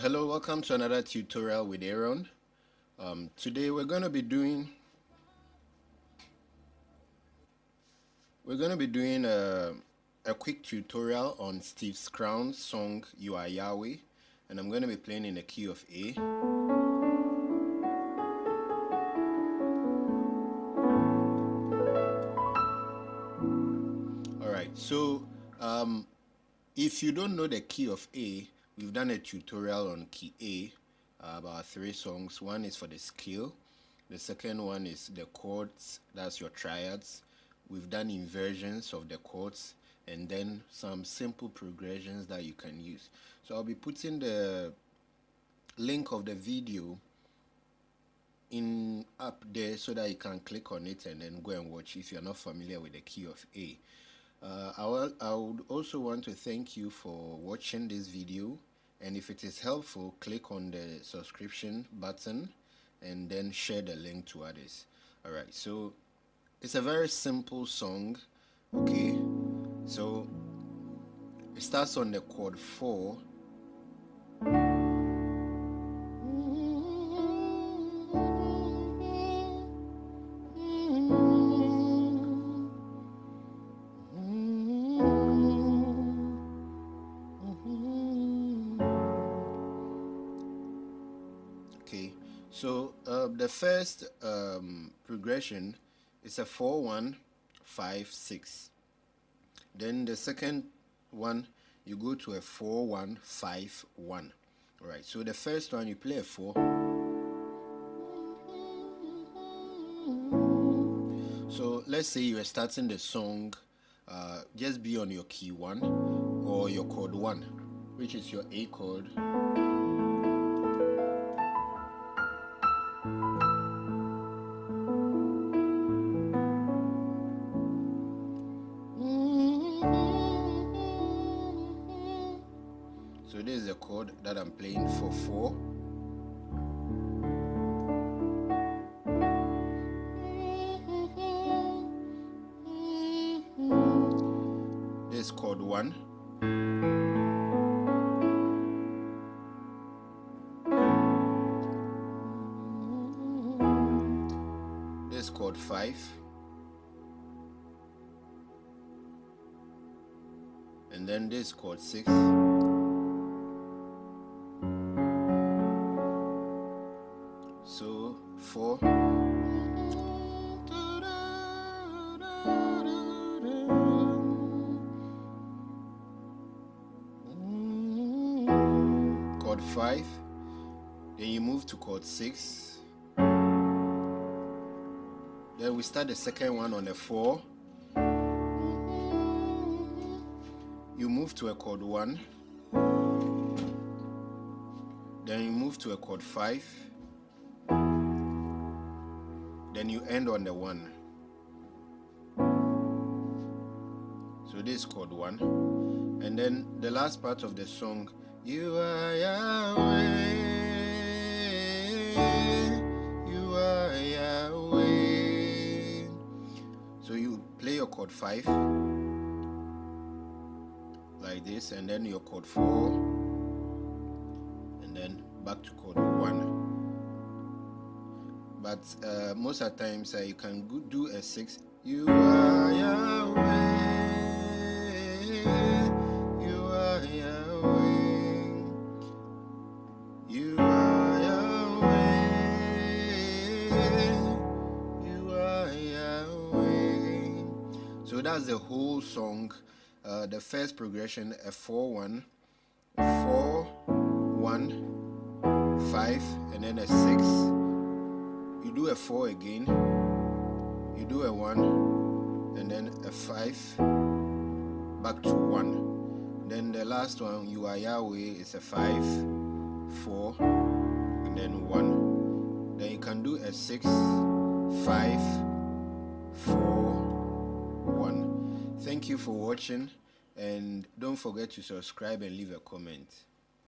Hello, welcome to another tutorial with Aaron. Today we're going to be doing a quick tutorial on Steve Crown's song "You Are Yahweh," and I'm going to be playing in the key of A. Alright, so if you don't know the key of A, we've done a tutorial on key A, about 3 songs. One is for the scale, the second one is the chords, that's your triads. We've done inversions of the chords, and then some simple progressions that you can use. So I'll be putting the link of the video up there so that you can click on it and then go and watch if you're not familiar with the key of A. I would also want to thank you for watching this video, and if it is helpful, click on the subscription button and then share the link to others. Alright, so it's a very simple song. Okay, so it starts on the chord 4. Okay, so the first progression is a 4-1-5-6. Then the second one, you go to a 4-1-5-1. Alright, so the first one you play a 4. So let's say you are starting the song, just be on your key 1 or your chord 1, which is your A chord. So this is the chord that I'm playing for 4. This is chord 1. This is chord 5. And then this is chord 6. So 4. Chord 5. Then you move to chord 6. Then we start the second one on a 4. You move to a chord 1. Then you move to a chord 5. Then you end on the 1. So this is chord 1. And then the last part of the song, you are Yahweh, you are Yahweh. So you play your chord 5 like this, and then your chord 4, and then back to chord 1. But most of the times you can do a 6. You are Yahweh, you are Yahweh, you are Yahweh, you are Yahweh. So that's the whole song. The first progression, a 4-1, 4-1-5, and then a 6. You do a 4 again, you do a 1, and then a 5, back to 1. Then the last one, you are Yahweh, is a 5, 4, and then 1. Then you can do a 6, 5, 4, 1. Thank you for watching, and don't forget to subscribe and leave a comment.